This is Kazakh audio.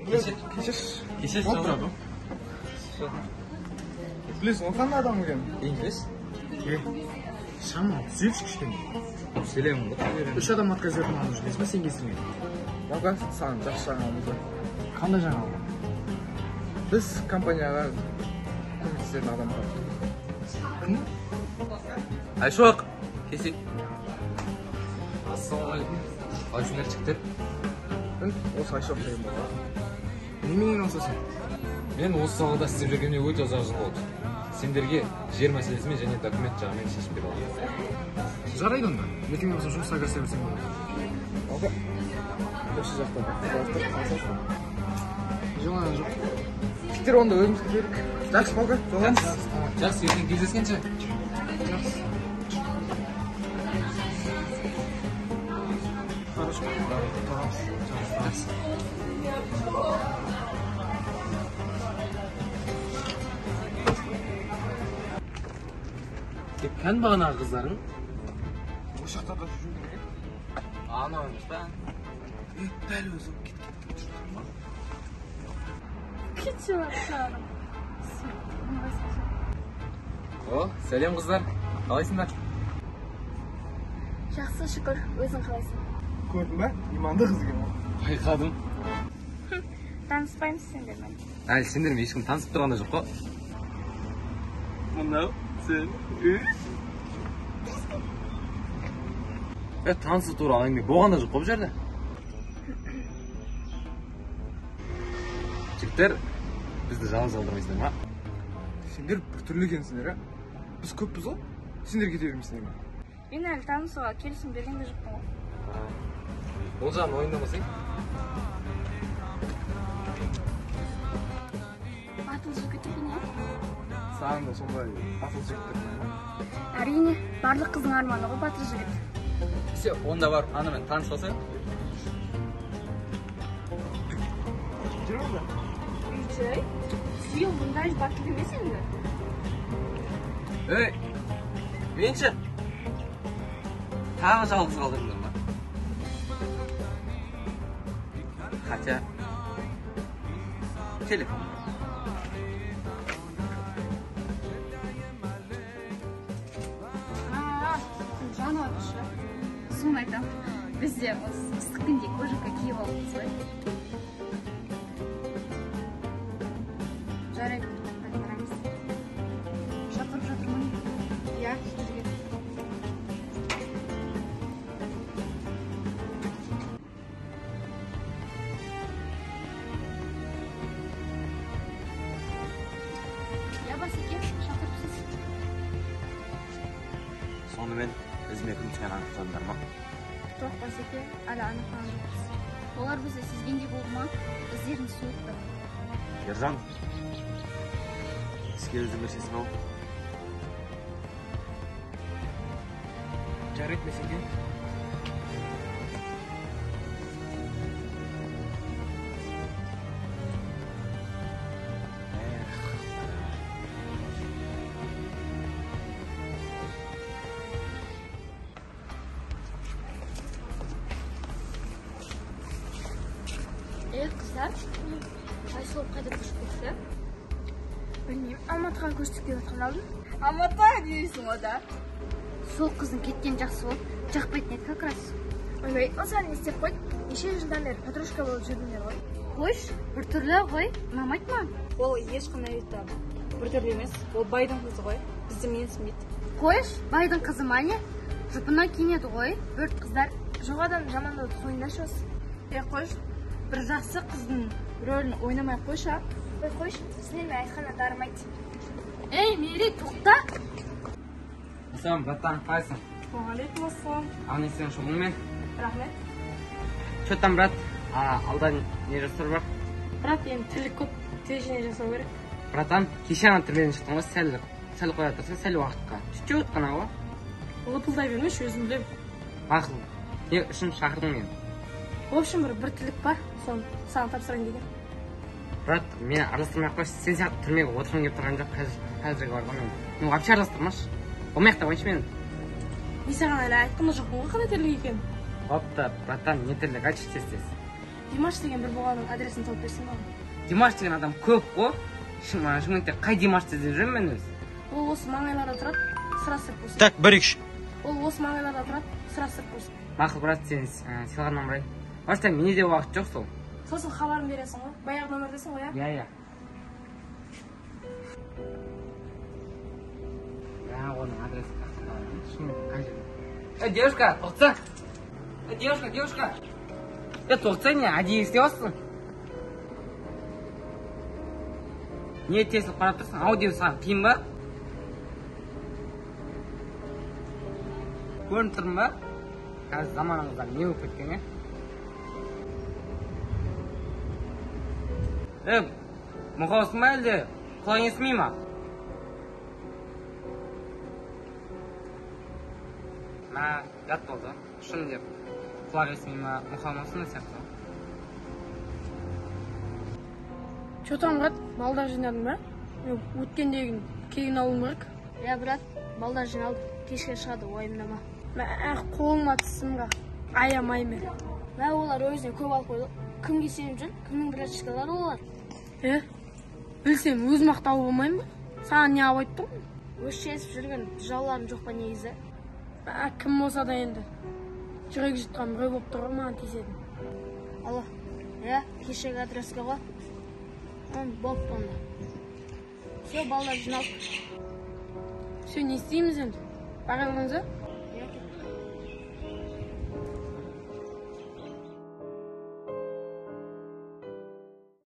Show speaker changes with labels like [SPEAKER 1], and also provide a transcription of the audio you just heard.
[SPEAKER 1] Кешір
[SPEAKER 2] отырады. Білесің, ол қандай адам екен?
[SPEAKER 1] Инглиш?
[SPEAKER 2] Шамал, түзелші кішкене.
[SPEAKER 1] Сөйлеймін ғой.
[SPEAKER 2] 3 адам отказыватын алып жүресің ба, сен келсің? Жалға, саған жақсы жаңалымыз бар. Қандай жаңалық? Біз компанияға көмектесетін адамға.
[SPEAKER 1] Айшуақ, кесек. Ассалаумағалейкум. Қалайсыңдар жігіттер?
[SPEAKER 2] Осы Айшуақ деген бала. Неменен осысың?
[SPEAKER 1] Мен осы салада істеп жүргенде өте ұзақ жыл болды. Сендерге жер мәселесімен және документ жағымен шешіп бере аламын.
[SPEAKER 2] Жарайды онда. Ертең болса жұмысқа кірісе берсең болады. Алға. Осы жақта. Жоғалған жоқ. Кеттер онда өзіміз кетелік. Жақсы балға, жоғаламыз.
[SPEAKER 1] Жақсы, ертең кездескенше.
[SPEAKER 2] Жақсы. Хорошо.
[SPEAKER 1] Жақсы. Кән бағанағы қыздарың?
[SPEAKER 2] Осы жақтарда жүру керек.
[SPEAKER 1] Ана өміз ба?
[SPEAKER 2] Дәл өзі кет.
[SPEAKER 3] Кетші бақшарым.
[SPEAKER 1] О, сәлем қыздар. Қалайсыңдар?
[SPEAKER 3] Жақсы шүкір, өзің қалайсың?
[SPEAKER 2] Көрдің бә? Иманды қыз екен ол.
[SPEAKER 1] Байқадым.
[SPEAKER 3] Таныспаймыз сендермен.
[SPEAKER 1] Әлі сендермен ешкім танысып тұрғанда жоқ қой. Мынау сен танысу туралы әңгіме болғанда жоқ қой бұл жерде. Жігіттер, бізді жалғыз қалдырмайсыңдар ма?
[SPEAKER 2] Сендер біртүрлі екенсіңдер, а? Біз көппіз ғой? Сендер кете бермейсіңдер ме?
[SPEAKER 3] Мен әлі танысуға келісім берген де жоқпын ғой.
[SPEAKER 1] Ол жағын ойындамасаң?
[SPEAKER 3] Батыл жігіт екен ғой.
[SPEAKER 2] Саған да сондай батыл жігіттер ме?
[SPEAKER 3] Әрине, барлық қыздың арманы ғой батыл жігіт.
[SPEAKER 1] Все, онда барып анамен таныс болсаң?
[SPEAKER 2] Жүр онда.
[SPEAKER 3] Үйчай, сүйел мұндай батыл емес енді.
[SPEAKER 1] Ей, менші? Тағы жалғыз қалдырыңдар ма? Хотя... телефон.
[SPEAKER 3] Жан алғышы. Соны айтам. Біз де ыстық күнде кожака киіп алыппыз ғой. Жарайды, hadi барамыз. Шақырып жатыр ма? Иә, жүрген. Я басеке, шақырыпсыз.
[SPEAKER 1] Сонымен ізіме күн түскен анықтадыңдар ма?
[SPEAKER 3] Жоқ басеке, әлі анықтаған жоқпыз. Олар бізді сезгендей болды ма? Іздерін суытты.
[SPEAKER 1] Ержан, іскеліп жүрмесесің ау?
[SPEAKER 2] Жарайды мәсеке.
[SPEAKER 3] Қыздар, Айшылып қайда көшіп кетті? Білмеймін, Алматыға көштік деп отқан алдым. Алматыға дейсің ода? Сол қыздың кеткен жақсы болып, жақпайтын еді как раз. Ондай, осыған не істеп қойд? Неше жылдан бері подружка болып жүрдіңдер ғой? Қойш, бір түрлі ғой, ұнамайды ма?
[SPEAKER 4] Ол ешқандай бір түрлі емес, ол байдың қызы ғой, бізді менсінбейді.
[SPEAKER 3] Қойш, байдың қызы ма не? Жұпына киінеді ғой, өрт қыздар.
[SPEAKER 4] Жоғадан жамандауды қойындашы осы. Қойш, бір жақсы қыздың рөлін ойнамай қойша.
[SPEAKER 3] Қойш, сенен айтқаны дарымайды. Ей, Мери, тоқта!
[SPEAKER 1] Ассалам, браттан, қалайсың?
[SPEAKER 4] Уағалейкум ассалам.
[SPEAKER 1] Ағын сен шұғылмен?
[SPEAKER 4] Рахмет.
[SPEAKER 1] Че там, брат? Алда не жоспар бар?
[SPEAKER 4] Брат, енді тілі көп, тежіне жасау керек.
[SPEAKER 1] Братан, кеше ана түрмеден шықтың ғой, сәл қоя тұрса, сәл уақытқа. Чуть-чуть қана ғой.
[SPEAKER 4] Лыпылдай бермеш, өзім білем.
[SPEAKER 1] Ақыл, не үшін шақырдың мен?
[SPEAKER 4] В общем, бір тілік бар, соны саған тапсырайын деген.
[SPEAKER 1] Брат, мені араластырмай ақ қойшы, сен сияқты түрмеге отырғым келіп тұрған жоқ, қазіргі бар ғой мен. Ну, вообще араластырмашы. Болмаяқта қойшы мені.
[SPEAKER 4] Не саған әлі айтқанда жоқпын ғой қандай тірлік екен.
[SPEAKER 1] Бапта, братан, не тірлік, айтшы тез-тез.
[SPEAKER 4] Димаш деген бір болғанның адресін тауып берсең маған.
[SPEAKER 1] Димаш деген адам көп қой. Шымкентте қай Димашты іздеп жүрмін мен өзі?
[SPEAKER 4] Ол осы маңайларда тұрады, сұрастырып көрсін.
[SPEAKER 2] Так, 1-2.
[SPEAKER 4] Ол осы маңайларда тұрады, сұрастырып көрсін.
[SPEAKER 1] Мақұл, брат, сен сыйлағаннан бұрай. Баста менде де уақыт жоқ сол.
[SPEAKER 4] Сосын хабарын бересің ғой. Баяғы нөмірдесің ғой,
[SPEAKER 1] Иә. Оның адресі девушка, тоқса. Девушка. Тоқса не, әдейі істеп отырсың? Не тесіліп қарап тұрсың? Аудио саған қиын ба? Көрініп тұрмын ба? Қазір заманымызда не болып кеткен, мұқаусың ба әлде? Құлағың естімей ма? Жат болды. Шын деп. Құлақ естімей ма? Мұқамасың да сияқты.
[SPEAKER 4] Че там, брат, балдар жинадың ба? Өткендегі кейін алуым керек.
[SPEAKER 3] Иә, брат, балдар жиналды. Кешке шығады, ойымдама.
[SPEAKER 4] Қолыма тісімға аямаймен.
[SPEAKER 3] Олар өзіне көп алып қойды. Кімге сеніп жүр? Кімнің братчикалары олар?
[SPEAKER 4] Білсем, өзім ақтау болмайын ба? Саған не алып айттым?
[SPEAKER 3] Өшесіп жүрген жауларың жоқ па негізі?
[SPEAKER 4] Кім болса да енді. Жүрек жұтқан біреу болып тұр маған тиісетін.
[SPEAKER 3] Алло, кешегі адреске ғой. Болып онда. Все, балдар жиналды.
[SPEAKER 4] Все, не істейміз енді? Бара беріңіз,